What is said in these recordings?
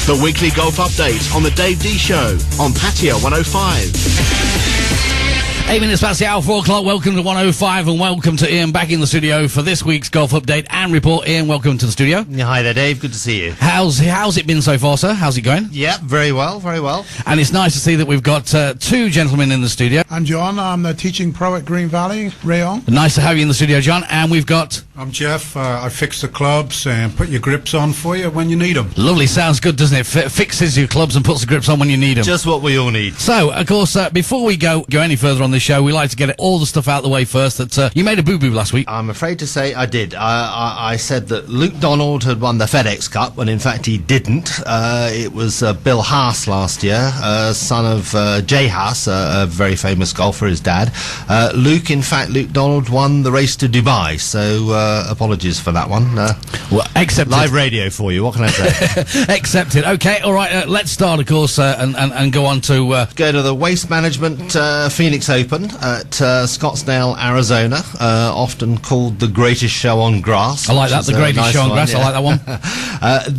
The weekly golf update on the Dave D Show on Pattaya 105. 8 minutes past the hour, 4 o'clock. Welcome to 105 and welcome to Ian back in the studio for this week's golf update and report. Ian, welcome to the studio. Yeah, hi there, Dave. Good to see you. How's it been so far, sir? How's it going? Yeah, very well, very well. And it's nice to see that we've got two gentlemen in the studio. I'm John. I'm the teaching pro at Green Valley, Rayon. Nice to have you in the studio, John. And we've got... I'm Jeff. I fix the clubs and put your grips on for you when you need them. Lovely. Sounds good, doesn't it? Fixes your clubs and puts the grips on when you need them. Just what we all need. So, of course, before we go any further on this show, we like to get all the stuff out of the way first. That you made a boo-boo last week. I'm afraid to say I did. I said that Luke Donald had won the FedEx Cup, when in fact he didn't. It was Bill Haas last year, son of Jay Haas, a very famous golfer, his dad. Luke Donald won the race to Dubai, so apologies for that one. Well, accepted. Live radio for you, what can I say? Accepted. Okay, all right, let's start, of course, and go on to... Go to the Waste Management Phoenix Open at Scottsdale, Arizona, often called the greatest show on grass. I like that, the greatest show on grass. Yeah. I like that one.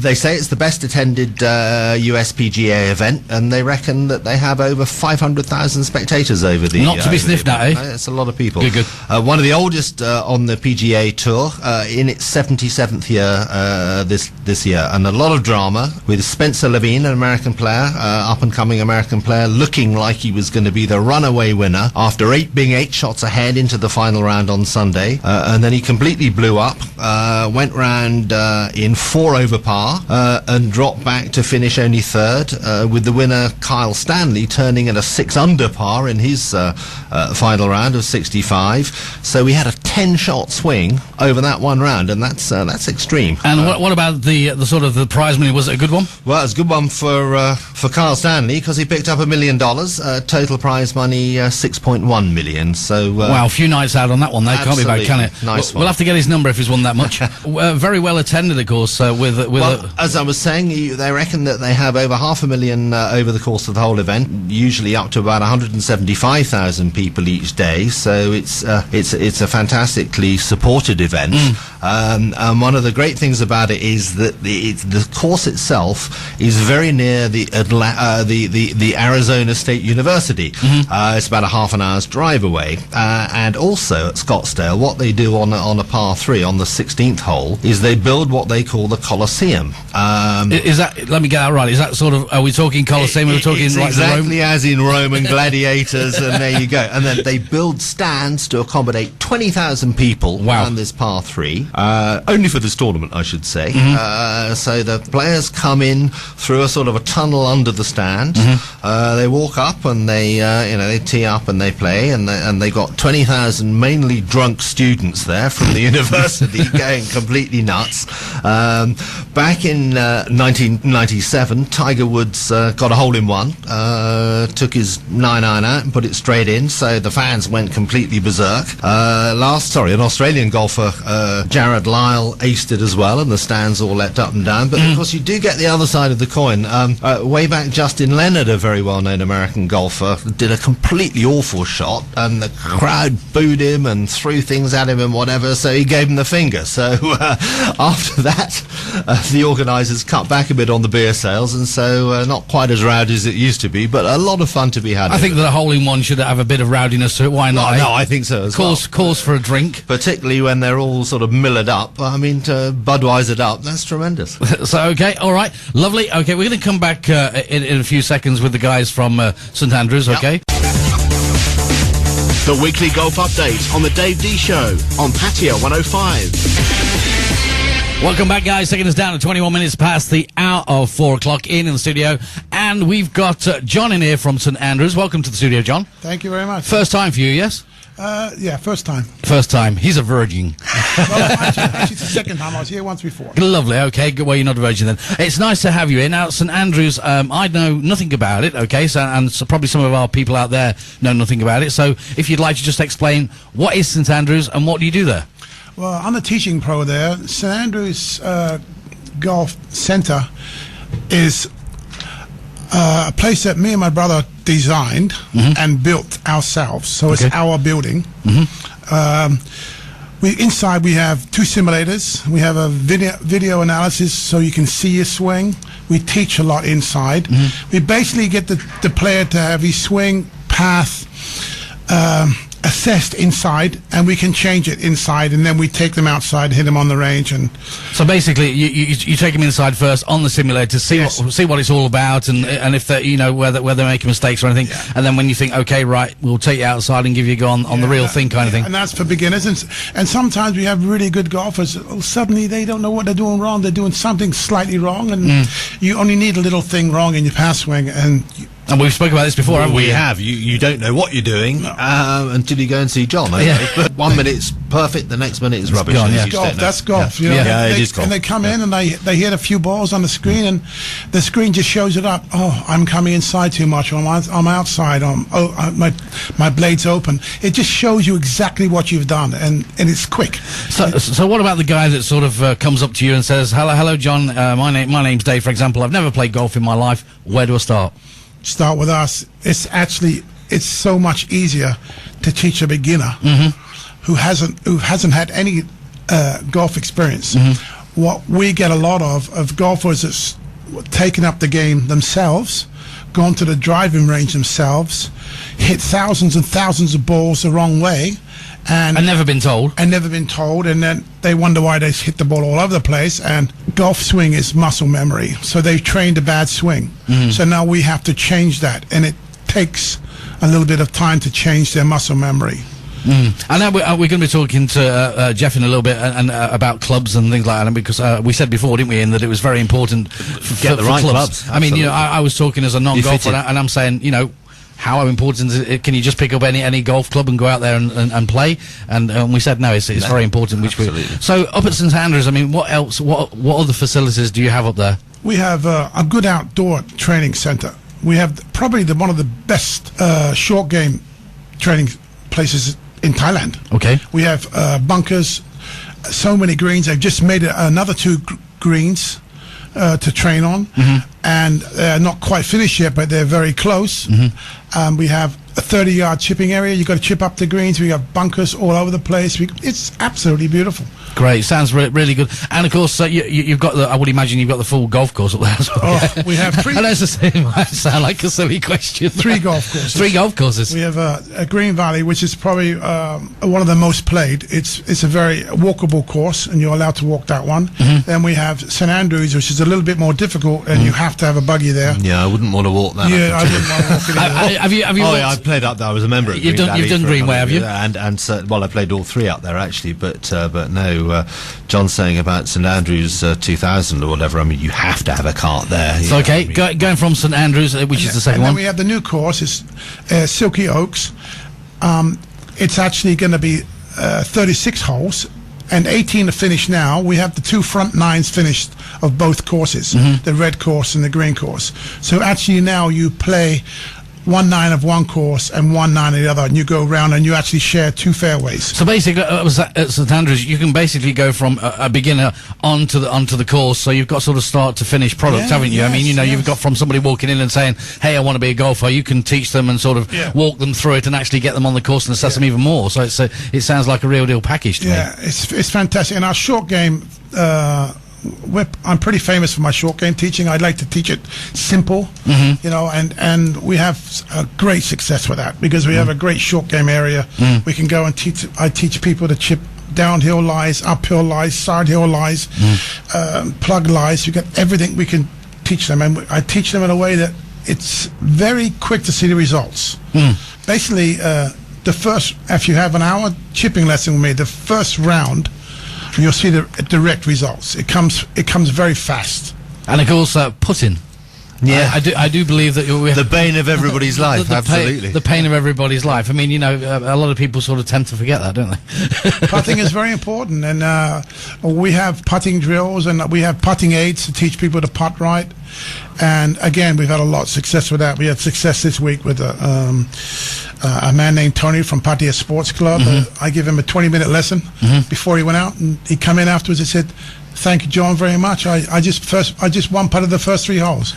They say it's the best attended USPGA event, and they reckon that they have over 500,000 spectators over the... Not to be sniffed at, eh? It's a lot of people. Good. One of the oldest on the PGA Tour, in its 77th year this year, and a lot of drama with Spencer Levine, an American player, up-and-coming American player, looking like he was going to be the runaway winner after being 8 shots ahead into the final round on Sunday, and then he completely blew up, went round in 4 over par, and dropped back to finish only third, with the winner Kyle Stanley turning at a 6 under par in his final round of 65. So we had a 10-shot swing over that one round, and that's extreme. And what about the sort of the prize money? Was it a good one? Well, it was a good one for Kyle Stanley, because he picked up $1 million. Total prize money $6.1 million. So wow, a few nights out on that one. They can't be bad, can it? Nice one. We'll have to get his number if he's won that much. Very well attended, of course. As I was saying, they reckon that they have over 500,000 over the course of the whole event. Usually up to about 175,000 people each day. So it's a fantastically supported event. And one of the great things about it is that the course itself is very near the Arizona State University. It's about a half an hour's drive away. And also at Scottsdale, what they do on a par 3 on the 16th hole is they build what they call the Coliseum. Is that? Let me get that right. Is that sort of? Are we talking Coliseum? Are we talking like exactly as in Roman gladiators? And there you go. And then they build stands to accommodate 20,000 people on this par 3. Only for this tournament, I should say. So the players come in through a sort of a tunnel under the stand. They walk up and they tee up and they play, and they got 20,000 mainly drunk students there from the university going completely nuts. Back in 1997, Tiger Woods got a hole-in-one, took his 9-iron out and put it straight in, so the fans went completely berserk. An Australian golfer, Jared Lyle, aced it as well, and the stands all leapt up and down. But of course, you do get the other side of the coin. Way back, Justin Leonard, a very well-known American golfer, did a completely awful shot, and the crowd booed him and threw things at him and whatever, so he gave him the finger. So after that, the organisers cut back a bit on the beer sales, and so not quite as rowdy as it used to be, but a lot of fun to be had. I think that a hole-in-one should have a bit of rowdiness to it. Why not? No, I think so as well. Cause for a drink. Particularly when they're all sort of millered up. I mean, Budweisered up, that's tremendous. So, okay, all right, lovely. Okay, we're going to come back in a few seconds with the guys from St Andrews, okay? The weekly golf update on the Dave D Show on Pattaya 105. Welcome back, guys. Taking us down to 21 minutes past the hour of 4 o'clock in the studio. And we've got John in here from St Andrews. Welcome to the studio, John. Thank you very much. First time for you, yes? Yeah, first time. First time. He's a virgin. Well, actually, it's the second time. I was here once before. Lovely. Okay, good. Well, you're not a virgin then. It's nice to have you here. Now, St Andrews, I know nothing about it, okay, and probably some of our people out there know nothing about it. So if you'd like to just explain, what is St Andrews and what do you do there? Well, I'm a teaching pro there. St Andrews Golf Centre is a place that me and my brother designed and built ourselves, so it's our building. Inside we have 2 simulators. We have a video analysis so you can see your swing. We teach a lot inside. We basically get the player to have his swing path assessed inside, and we can change it inside, and then we take them outside, hit them on the range. And so basically you take them inside first on the simulator, see what it's all about, and if they're, you know, where they're making mistakes or anything, and then when you think, okay, right, we'll take you outside and give you a go on the real thing kind of thing. And that's for beginners, and sometimes we have really good golfers, suddenly they don't know what they're doing wrong. They're doing something slightly wrong, and you only need a little thing wrong in your pass swing, and we've spoken about this before, haven't we? We have. You don't know what you're doing until you go and see John. But 1 minute it's perfect, the next minute it's rubbish. Gone, that's golf. You know? It is golf. And they come in and they hit a few balls on the screen, and the screen just shows it up. Oh, I'm coming inside too much. I'm outside. My blade's open. It just shows you exactly what you've done, and it's quick. So what about the guy that sort of comes up to you and says, hello, John. My name's Dave, for example. I've never played golf in my life. Where do I start? Start with us. It's so much easier to teach a beginner who hasn't had any golf experience. What we get a lot of golfers that's taken up the game themselves, gone to the driving range themselves, hit thousands and thousands of balls the wrong way, and never been told. And then they wonder why they hit the ball all over the place. And golf swing is muscle memory, so they've trained a bad swing. So now we have to change that, and it takes a little bit of time to change their muscle memory. And now we're going to be talking to Jeff in a little bit and about clubs and things like that, because we said before, didn't we, Ian, that it was very important get the right clubs. I mean, you know, I was talking as a non-golfer, and I'm saying, you know, how important is it? Can you just pick up any golf club and go out there and play? And we said no, it's very important. So up at St Andrews, I mean, what else? What other facilities do you have up there? We have a good outdoor training centre. We have probably one of the best short game training places in Thailand. Okay. We have bunkers, so many greens. They've just made another 2 greens to train on, and they're not quite finished yet, but they're very close. We have a 30-yard chipping area. You've got to chip up the greens. We have bunkers all over the place. It's absolutely beautiful. Great, sounds really good. And of course, you've got I would imagine you've got the full golf course up there as well. Oh, we have 3. I know it might sound like a silly question. 3 golf courses. 3 golf courses. We have a Green Valley, which is probably one of the most played. It's a very walkable course, and you're allowed to walk that one. Then we have St Andrews, which is a little bit more difficult, and you have to have a buggy there. Yeah, I wouldn't want to walk that. Yeah, I wouldn't want to walk it either. Have you? I played up there. I was a member of Green Valley. You've done Greenway, have you? And well, I played all 3 up there actually, but no. John's saying about St Andrews 2000 or whatever. I mean, you have to have a cart there. So okay, going from St Andrews, which is the second one. And then we have the new course, is Silky Oaks. It's actually going to be 36 holes, and 18 are finished now. We have the 2 front 9s finished of both courses, the red course and the green course. So actually now you play 1 9 of one course and 1 9 of the other, and you go around and you actually share 2 fairways. So basically, at St Andrews, you can basically go from a beginner onto the course. So you've got sort of start to finish product, haven't you? I mean, you know, you've got from somebody walking in and saying, "Hey, I want to be a golfer." You can teach them and sort of walk them through it and actually get them on the course and assess them even more. So it sounds like a real deal package to me. Yeah, it's fantastic. And our short game. I'm pretty famous for my short game teaching. I'd like to teach it simple, you know, and we have a great success with that because we have a great short game area. We can go and teach. I teach people to chip downhill lies, uphill lies, side hill lies, plug lies. You got everything we can teach them, and I teach them in a way that it's very quick to see the results. Basically, the first, if you have an hour chipping lesson with me, the first round, you'll see the direct results. It comes very fast. And of course, putting. Yeah, I do believe that we have the bane of everybody's life. Absolutely, the pain of everybody's life. I mean, you know, a lot of people sort of tend to forget that, don't they? Putting is very important, and we have putting drills and we have putting aids to teach people to putt right. And again, we've had a lot of success with that. We had success this week with a man named Tony from Pattaya Sports Club. I give him a 20-minute lesson before he went out, and he come in afterwards and said, "Thank you, John, very much. I just one putted the first 3 holes."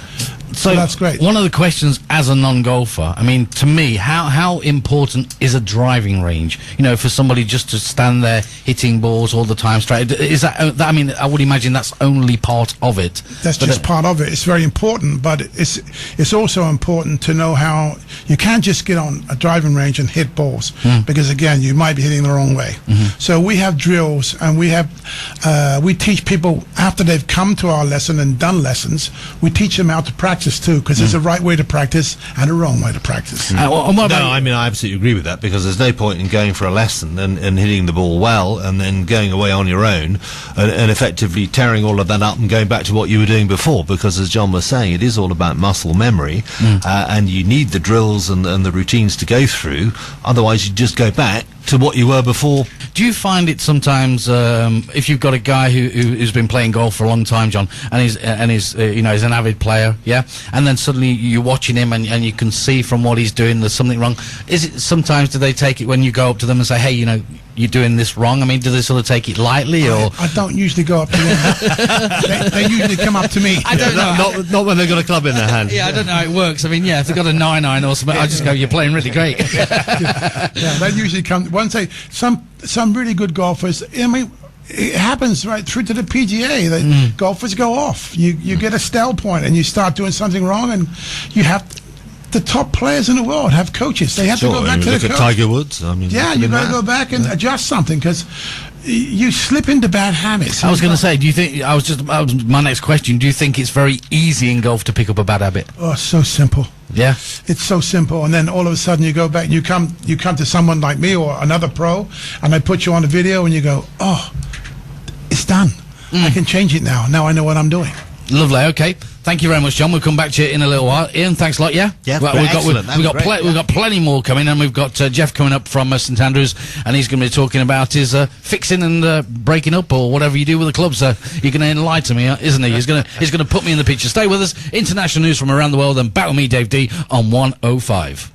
So that's great. One of the questions as a non-golfer, I mean, to me, how important is a driving range? You know, for somebody just to stand there hitting balls all the time straight. Is that? I mean, I would imagine that's only part of it. That's just part of it. It's very important, but it's also important to know how you can't just get on a driving range and hit balls because again, you might be hitting the wrong way. So we have drills, and we teach people after they've come to our lesson and done lessons. We teach them how to practice too, because there's a right way to practice and a wrong way to practice. I mean, I absolutely agree with that, because there's no point in going for a lesson and hitting the ball well and then going away on your own and effectively tearing all of that up and going back to what you were doing before, because as John was saying, it is all about muscle memory, and you need the drills and the routines to go through, otherwise you just go back to what you were before. Do you find it sometimes, if you've got a guy who's been playing golf for a long time, John, and he's you know, he's an avid player, yeah, and then suddenly you're watching him and you can see from what he's doing there's something wrong. Is it sometimes, do they take it when you go up to them and say, hey, you know, you're doing this wrong? I mean, do they sort of take it lightly, or? I don't usually go up to them. they usually come up to me. I don't know. Not when they've got a club in their hand. Yeah, I don't know how it works. I mean, yeah, if they've got a 9-iron or something, I just go, you're playing really great. Yeah, they usually come. Once some really good golfers, I mean, it happens right through to the PGA. The golfers go off. You get a stale point and you start doing something wrong, and you have the top players in the world have coaches. They have to go back to the coach. Look at Tiger Woods. I mean, yeah, you got to go back and adjust something, because you slip into bad habits. I was going to say, do you think? My next question. Do you think it's very easy in golf to pick up a bad habit? Oh, so simple. Yeah, it's so simple, and then all of a sudden you go back. You come to someone like me or another pro, and they put you on a video, and you go, "Oh, it's done. I can change it now. Now I know what I'm doing." Lovely. Okay. Thank you very much, John. We'll come back to you in a little while. Ian, thanks a lot. Yeah. Yeah. Well, we've got plenty more coming, and we've got Jeff coming up from St Andrews, and he's going to be talking about his fixing and breaking up, or whatever you do with the club. So you're going to enlighten me, isn't he? He's going to put me in the picture. Stay with us. International news from around the world, and back with me, Dave D, on 105.